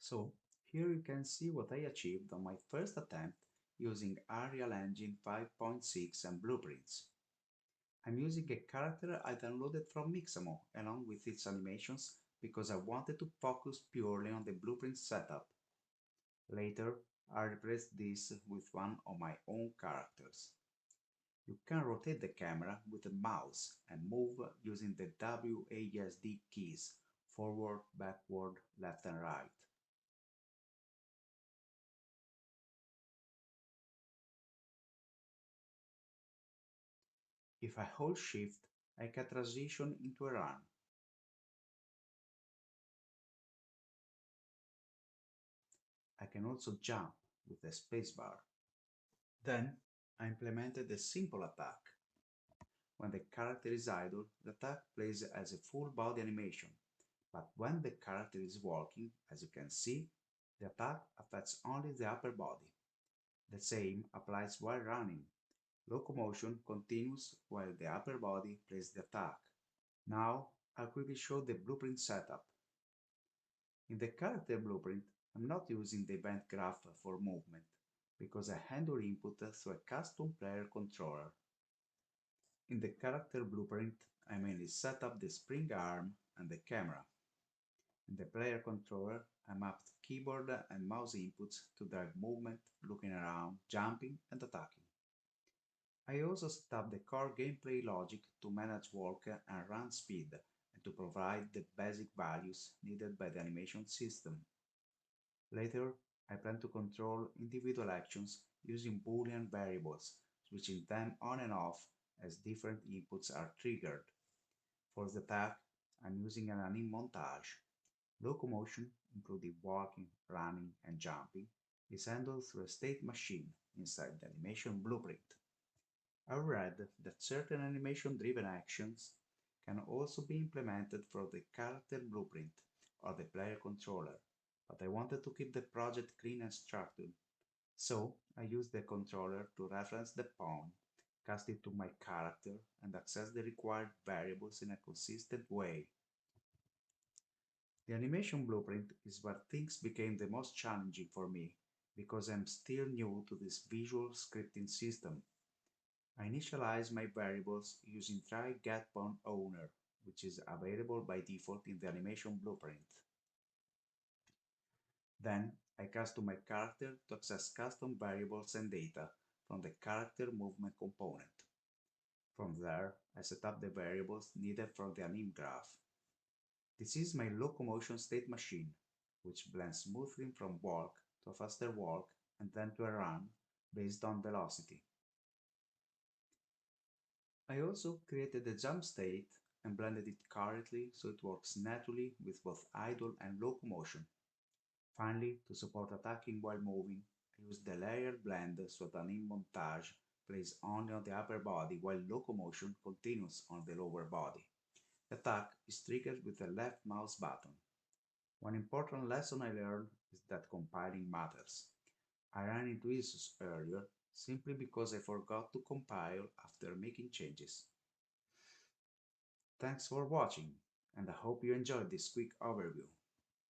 So here you can see what I achieved on my first attempt using Unreal Engine 5.6 and blueprints. I'm using a character I downloaded from Mixamo along with its animations because I wanted to focus purely on the blueprint setup. Later, I replaced this with one of my own characters. You can rotate the camera with a mouse and move using the WASD keys forward, backward, left and right. If I hold shift, I can transition into a run. I can also jump with the spacebar. Then I implemented a simple attack. When the character is idle, the attack plays as a full body animation, but when the character is walking, as you can see, the attack affects only the upper body. The same applies while running. Locomotion continues while the upper body plays the attack. Now I'll quickly show the blueprint setup. In the character blueprint, I'm not using the event graph for movement, because I handle input through a custom player controller. In the character blueprint, I mainly set up the spring arm and the camera. In the player controller, I mapped keyboard and mouse inputs to drive movement, looking around, jumping, and attacking. I also set up the core gameplay logic to manage walk and run speed and to provide the basic values needed by the animation system. Later, I plan to control individual actions using Boolean variables, switching them on and off as different inputs are triggered. For the attack, I'm using an anim montage. Locomotion, including walking, running, and jumping, is handled through a state machine inside the animation blueprint. I read that certain animation-driven actions can also be implemented from the character blueprint or the player controller, but I wanted to keep the project clean and structured, so I used the controller to reference the pawn, cast it to my character, and access the required variables in a consistent way. The animation blueprint is where things became the most challenging for me, because I'm still new to this visual scripting system. I initialize my variables using try get pawn owner, which is available by default in the animation blueprint. Then I cast to my character to access custom variables and data from the character movement component. From there, I set up the variables needed from the anim graph. This is my locomotion state machine, which blends smoothly from walk to a faster walk and then to a run based on velocity. I also created a jump state and blended it correctly so it works naturally with both idle and locomotion. Finally, to support attacking while moving, I used the layered blend so that anim montage plays only on the upper body while locomotion continues on the lower body. The attack is triggered with the left mouse button. One important lesson I learned is that compiling matters. I ran into issues earlier simply because I forgot to compile after making changes. Thanks for watching, and I hope you enjoyed this quick overview.